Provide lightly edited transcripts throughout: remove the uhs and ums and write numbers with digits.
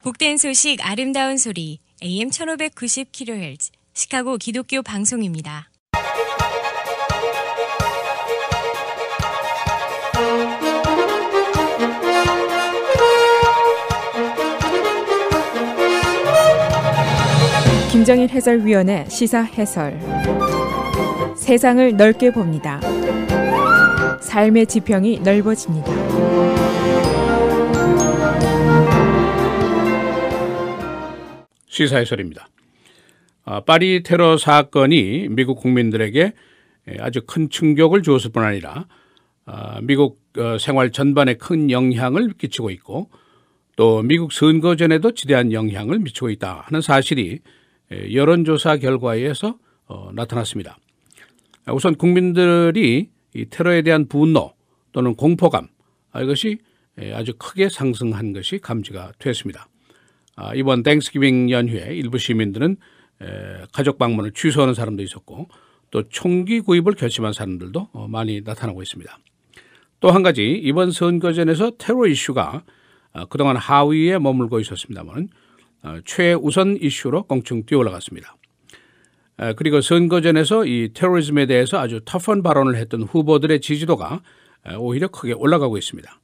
복된 소식 아름다운 소리 AM 1590kHz 시카고 기독교 방송입니다. 김정일 해설위원의 시사 해설. 세상을 넓게 봅니다. 삶의 지평이 넓어집니다. 시사 해설입니다. 파리 테러 사건이 미국 국민들에게 아주 큰 충격을 주었을 뿐 아니라 미국 생활 전반에 큰 영향을 끼치고 있고 또 미국 선거전에도 지대한 영향을 미치고 있다 하는 사실이 여론조사 결과에 의해서 나타났습니다. 우선 국민들이 이 테러에 대한 분노 또는 공포감 이것이 아주 크게 상승한 것이 감지가 됐습니다. 이번 땡스기빙 연휴에 일부 시민들은 가족 방문을 취소하는 사람도 있었고 또 총기 구입을 결심한 사람들도 많이 나타나고 있습니다. 또 한 가지 이번 선거전에서 테러 이슈가 그동안 하위에 머물고 있었습니다만 최우선 이슈로 껑충 뛰어올라갔습니다. 그리고 선거전에서 이 테러리즘에 대해서 아주 터프한 발언을 했던 후보들의 지지도가 오히려 크게 올라가고 있습니다.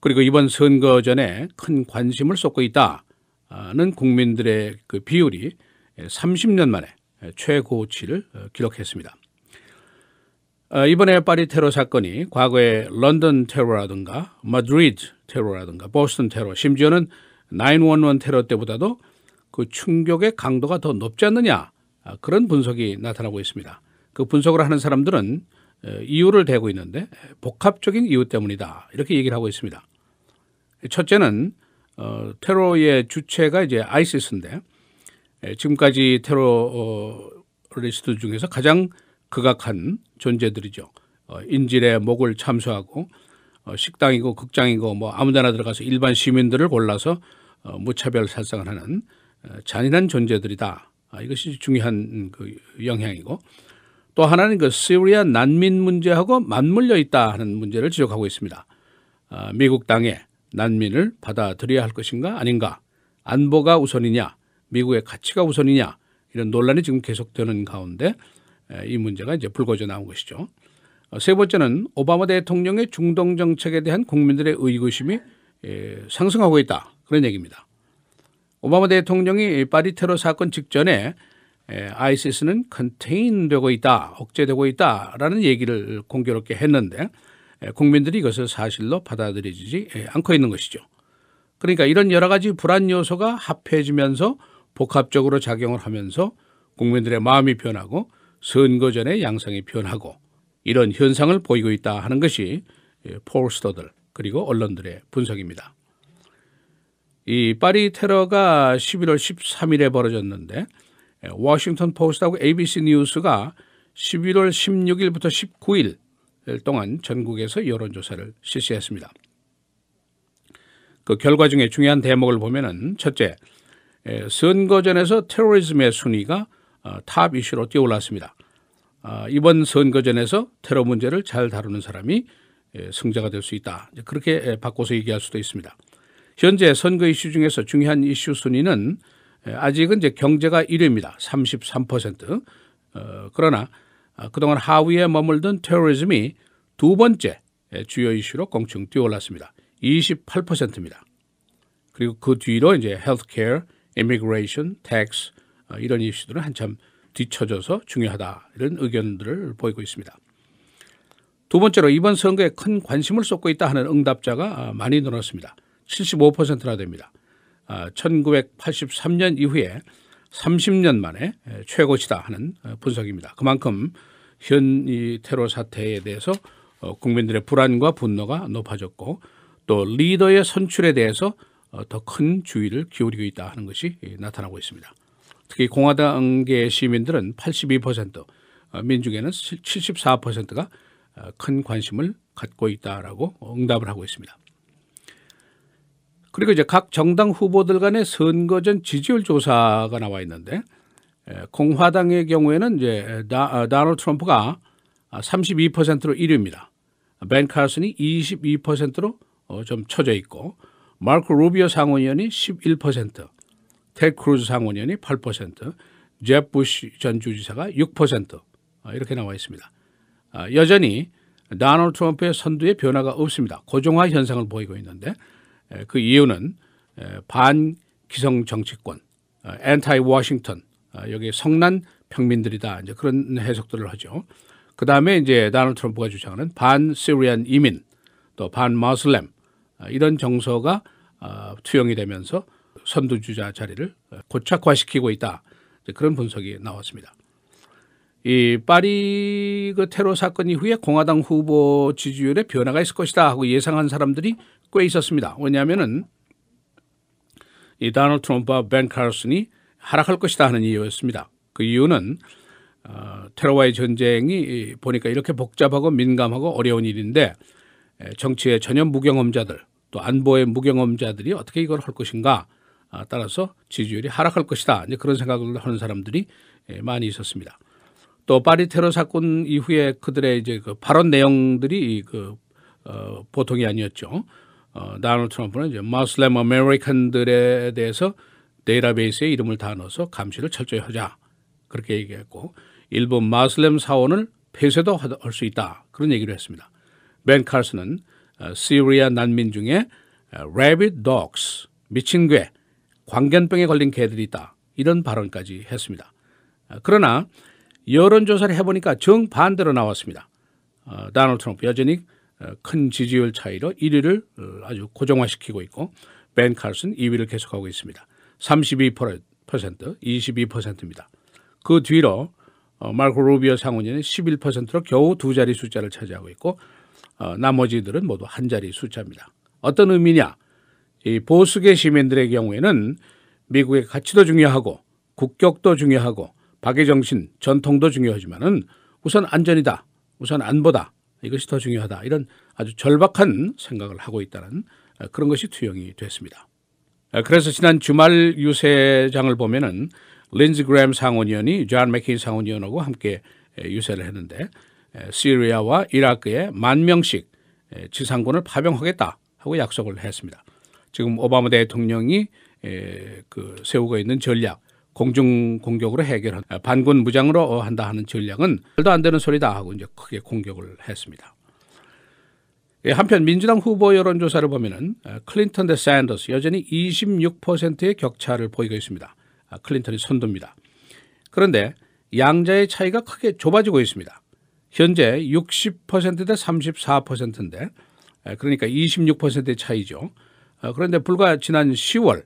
그리고 이번 선거전에 큰 관심을 쏟고 있다는 국민들의 그 비율이 30년 만에 최고치를 기록했습니다. 이번에 파리 테러 사건이 과거에 런던 테러라든가 마드리드 테러라든가 보스턴 테러 심지어는 911 테러 때보다도 그 충격의 강도가 더 높지 않느냐 그런 분석이 나타나고 있습니다. 그 분석을 하는 사람들은 이유를 대고 있는데 복합적인 이유 때문이다 이렇게 얘기를 하고 있습니다. 첫째는 테러의 주체가 이제 아이시스인데 지금까지 테러리스트 중에서 가장 극악한 존재들이죠. 인질의 목을 참수하고 식당이고 극장이고 뭐 아무데나 들어가서 일반 시민들을 골라서 무차별 살상을 하는 잔인한 존재들이다. 이것이 중요한 그 영향이고 또 하나는 그 시리아 난민 문제하고 맞물려 있다 하는 문제를 지적하고 있습니다. 미국 땅에 난민을 받아들여야 할 것인가 아닌가, 안보가 우선이냐, 미국의 가치가 우선이냐 이런 논란이 지금 계속되는 가운데 이 문제가 이제 불거져 나온 것이죠. 세 번째는 오바마 대통령의 중동 정책에 대한 국민들의 의구심이 상승하고 있다 그런 얘기입니다. 오바마 대통령이 파리 테러 사건 직전에 아이시스는 컨테인되고 있다, 억제되고 있다라는 얘기를 공교롭게 했는데 국민들이 이것을 사실로 받아들이지 않고 있는 것이죠. 그러니까 이런 여러 가지 불안 요소가 합해지면서 복합적으로 작용을 하면서 국민들의 마음이 변하고 선거전의 양상이 변하고 이런 현상을 보이고 있다 하는 것이 폴스터들 그리고 언론들의 분석입니다. 이 파리 테러가 11월 13일에 벌어졌는데 워싱턴 포스트하고 ABC 뉴스가 11월 16일부터 19일 동안 전국에서 여론조사를 실시했습니다. 그 결과 중에 중요한 대목을 보면은 첫째, 선거전에서 테러리즘의 순위가 탑 이슈로 뛰어올랐습니다. 이번 선거전에서 테러 문제를 잘 다루는 사람이 승자가 될 수 있다. 그렇게 바꿔서 얘기할 수도 있습니다. 현재 선거 이슈 중에서 중요한 이슈 순위는 아직은 이제 경제가 1위입니다. 33%. 그러나 그동안 하위에 머물던 테러리즘이 두 번째 주요 이슈로 껑충 뛰어올랐습니다. 28%입니다. 그리고 그 뒤로 이제 헬스케어, 이미그레이션, 텍스 이런 이슈들은 한참 뒤처져서 중요하다 이런 의견들을 보이고 있습니다. 두 번째로 이번 선거에 큰 관심을 쏟고 있다 하는 응답자가 많이 늘었습니다. 75%나 됩니다. 1983년 이후에 30년 만에 최고치다 하는 분석입니다. 그만큼 현 이 테러 사태에 대해서 국민들의 불안과 분노가 높아졌고 또 리더의 선출에 대해서 더 큰 주의를 기울이고 있다 하는 것이 나타나고 있습니다. 특히 공화당계 시민들은 82%, 민주계는 74%가 큰 관심을 갖고 있다라고 응답을 하고 있습니다. 그리고 이제 각 정당 후보들 간의 선거전 지지율 조사가 나와 있는데 공화당의 경우에는 이제 도널드 트럼프가 32%로 1위입니다. 벤 카슨이 22%로 좀 처져 있고 마르코 루비오 상원의원이 11%, 테드 크루즈 상원의원이 8%, 제프 부시 전 주지사가 6% 이렇게 나와 있습니다. 여전히 도널드 트럼프의 선두에 변화가 없습니다. 고정화 현상을 보이고 있는데 그 이유는 반기성 정치권, 엔타이 워싱턴, 여기 성난 평민들이다. 이제 그런 해석들을 하죠. 그 다음에 이제 도널드 트럼프가 주장하는 반시리안 이민, 또 반마슬렘 이런 정서가 투영이 되면서 선두주자 자리를 고착화시키고 있다. 그런 분석이 나왔습니다. 이 파리 그 테러 사건 이후에 공화당 후보 지지율에 변화가 있을 것이다 하고 예상한 사람들이 꽤 있었습니다. 왜냐하면은 이 도널드 트럼프와 벤 칼슨이 하락할 것이다 하는 이유였습니다. 그 이유는 테러와의 전쟁이 보니까 이렇게 복잡하고 민감하고 어려운 일인데 정치의 전혀 무경험자들 또 안보의 무경험자들이 어떻게 이걸 할 것인가 따라서 지지율이 하락할 것이다. 이제 그런 생각을 하는 사람들이 많이 있었습니다. 또 파리 테러 사건 이후에 그들의 이제 그 발언 내용들이 보통이 아니었죠. 도널드 트럼프는 이제 무슬림 아메리칸들에 대해서 데이터베이스에 이름을 다 넣어서 감시를 철저히 하자 그렇게 얘기했고 일부 무슬림 사원을 폐쇄도 할 수 있다 그런 얘기를 했습니다. 벤 칼슨은 시리아 난민 중에 rabbit dogs 미친 개, 광견병에 걸린 개들이 있다 이런 발언까지 했습니다. 그러나 여론조사를 해보니까 정반대로 나왔습니다. 도널드 트럼프 여전히 큰 지지율 차이로 1위를 아주 고정화시키고 있고 벤 칼슨 2위를 계속하고 있습니다. 32%, 22%입니다. 그 뒤로 마르코 루비오 상원의원이 11%로 겨우 두 자리 숫자를 차지하고 있고 나머지들은 모두 한 자리 숫자입니다. 어떤 의미냐? 이 보수계 시민들의 경우에는 미국의 가치도 중요하고 국격도 중요하고 박의 정신, 전통도 중요하지만은 우선 안전이다, 우선 안보다 이것이 더 중요하다 이런 아주 절박한 생각을 하고 있다는 그런 것이 투영이 됐습니다. 그래서 지난 주말 유세장을 보면은 린지 그램 상원의원이 존 맥케인 상원의원하고 함께 유세를 했는데 시리아와 이라크에 10,000명씩 지상군을 파병하겠다 하고 약속을 했습니다. 지금 오바마 대통령이 세우고 있는 전략, 공중 공격으로 해결한 반군 무장으로 한다 하는 전략은 말도 안 되는 소리다 하고 이제 크게 공격을 했습니다. 한편 민주당 후보 여론조사를 보면은 클린턴 대 샌더스 여전히 26%의 격차를 보이고 있습니다. 클린턴이 선두입니다. 그런데 양자의 차이가 크게 좁아지고 있습니다. 현재 60% 대 34%인데 그러니까 26%의 차이죠. 그런데 불과 지난 10월에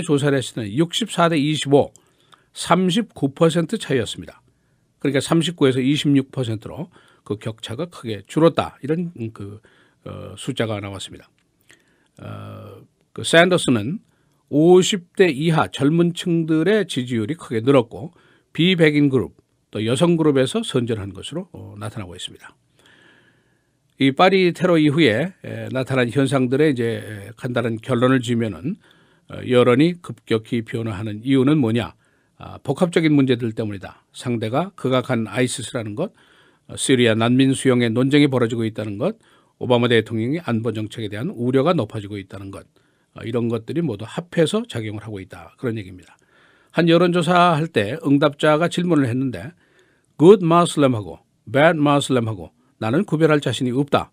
조사를 했을 때는 64대 25, 39% 차이였습니다. 그러니까 39에서 26%로 그 격차가 크게 줄었다. 이런 숫자가 나왔습니다. 그 샌더스는 50대 이하 젊은 층들의 지지율이 크게 늘었고 비백인 그룹 또 여성 그룹에서 선전한 것으로 나타나고 있습니다. 이 파리 테러 이후에 나타난 현상들에 이제 간단한 결론을 지으면은 여론이 급격히 변화하는 이유는 뭐냐? 복합적인 문제들 때문이다. 상대가 극악한 아이시스라는 것, 시리아 난민 수용의 논쟁이 벌어지고 있다는 것, 오바마 대통령의 안보 정책에 대한 우려가 높아지고 있다는 것, 이런 것들이 모두 합해서 작용을 하고 있다. 그런 얘기입니다. 한 여론조사 할 때 응답자가 질문을 했는데 good Muslim하고 bad Muslim하고 나는 구별할 자신이 없다.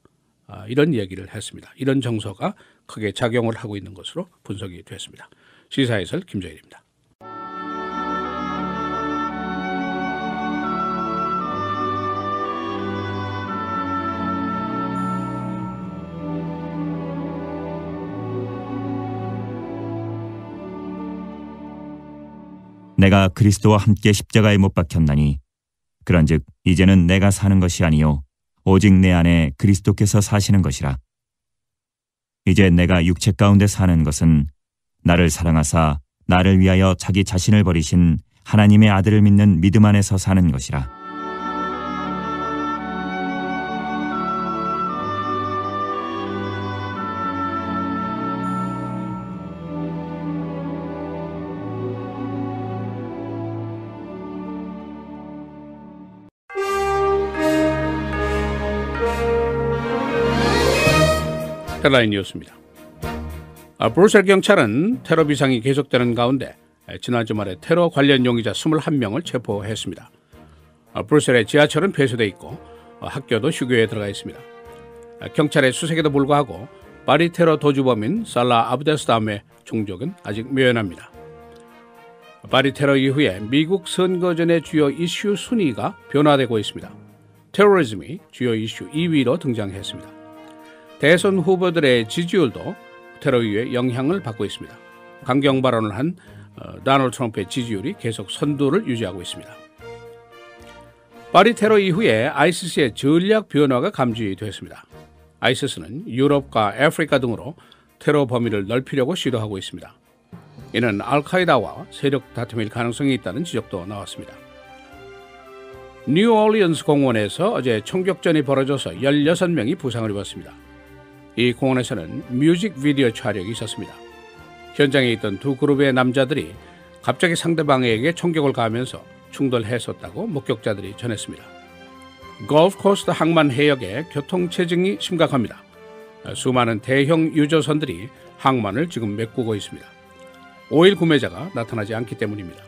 이런 얘기를 했습니다. 이런 정서가 크게 작용을 하고 있는 것으로 분석이 됐습니다. 시사해설 김정일입니다. 내가 그리스도와 함께 십자가에 못 박혔나니 그런즉 이제는 내가 사는 것이 아니요 오직 내 안에 그리스도께서 사시는 것이라. 이제 내가 육체 가운데 사는 것은 나를 사랑하사 나를 위하여 자기 자신을 버리신 하나님의 아들을 믿는 믿음 안에서 사는 것이라. 헤드라인 뉴스입니다. 브뤼셀 경찰은 테러 비상이 계속되는 가운데 지난 주말에 테러 관련 용의자 21명을 체포했습니다. 브뤼셀의 지하철은 폐쇄돼 있고 학교도 휴교에 들어가 있습니다. 경찰의 수색에도 불구하고 파리 테러 도주범인 살라 아브데스담의 종족은 아직 묘연합니다. 파리 테러 이후에 미국 선거 전의 주요 이슈 순위가 변화되고 있습니다. 테러리즘이 주요 이슈 2위로 등장했습니다. 대선 후보들의 지지율도 테러 이후에 영향을 받고 있습니다. 강경 발언을 한 도널드 트럼프의 지지율이 계속 선두를 유지하고 있습니다. 파리 테러 이후에 아이시스의 전략 변화가 감지됐습니다. 아이시스는 유럽과 아프리카 등으로 테러 범위를 넓히려고 시도하고 있습니다. 이는 알카이다와 세력 다툼일 가능성이 있다는 지적도 나왔습니다. 뉴올리언스 공원에서 어제 총격전이 벌어져서 16명이 부상을 입었습니다. 이 공원에서는 뮤직비디오 촬영이 있었습니다. 현장에 있던 두 그룹의 남자들이 갑자기 상대방에게 총격을 가하면서 충돌했었다고 목격자들이 전했습니다. 골프코스트 항만 해역의 교통체증이 심각합니다. 수많은 대형 유조선들이 항만을 지금 메꾸고 있습니다. 오일 구매자가 나타나지 않기 때문입니다.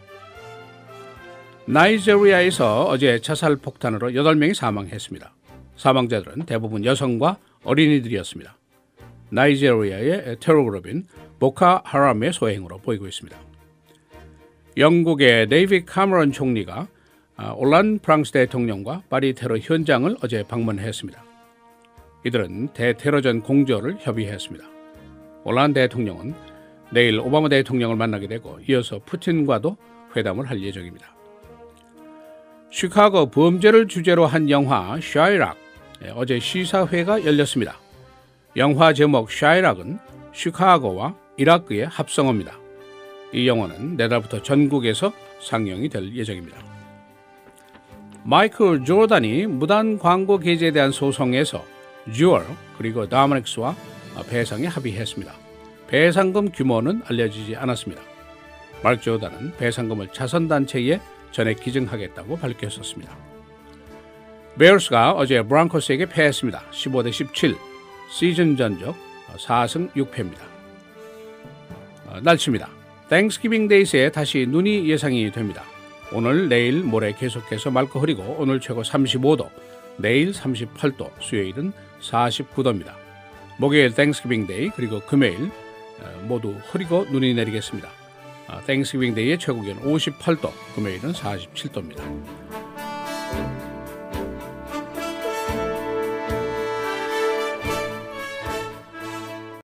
나이지리아에서 어제 자살 폭탄으로 8명이 사망했습니다. 사망자들은 대부분 여성과 어린이들이었습니다. 나이지리아의 테러 그룹인 보카 하람의 소행으로 보이고 있습니다. 영국의 데이비드 카메론 총리가 올란 프랑스 대통령과 파리 테러 현장을 어제 방문했습니다. 이들은 대테러전 공조를 협의했습니다. 올란 대통령은 내일 오바마 대통령을 만나게 되고 이어서 푸틴과도 회담을 할 예정입니다. 시카고 범죄를 주제로 한 영화 샤이락, 어제 시사회가 열렸습니다. 영화 제목 샤이락은 시카고와 이라크의 합성어입니다. 이 영화는 내달부터 전국에서 상영이 될 예정입니다. 마이클 조단이 무단 광고 게재에 대한 소송에서 듀얼 그리고 다머닉스와 배상에 합의했습니다. 배상금 규모는 알려지지 않았습니다. 마이클 조단은 배상금을 자선단체에 전액 기증하겠다고 밝혔었습니다. 베어스가 어제 브랑코스에게 패했습니다. 15대17, 시즌 전적 4승 6패입니다. 날씨입니다. 땡스기빙 데이스에 다시 눈이 예상이 됩니다. 오늘, 내일, 모레 계속해서 맑고 흐리고 오늘 최고 35도, 내일 38도, 수요일은 49도입니다. 목요일 땡스기빙 데이 그리고 금요일 모두 흐리고 눈이 내리겠습니다. 땡스기빙 데이의 최고 기온 58도, 금요일은 47도입니다.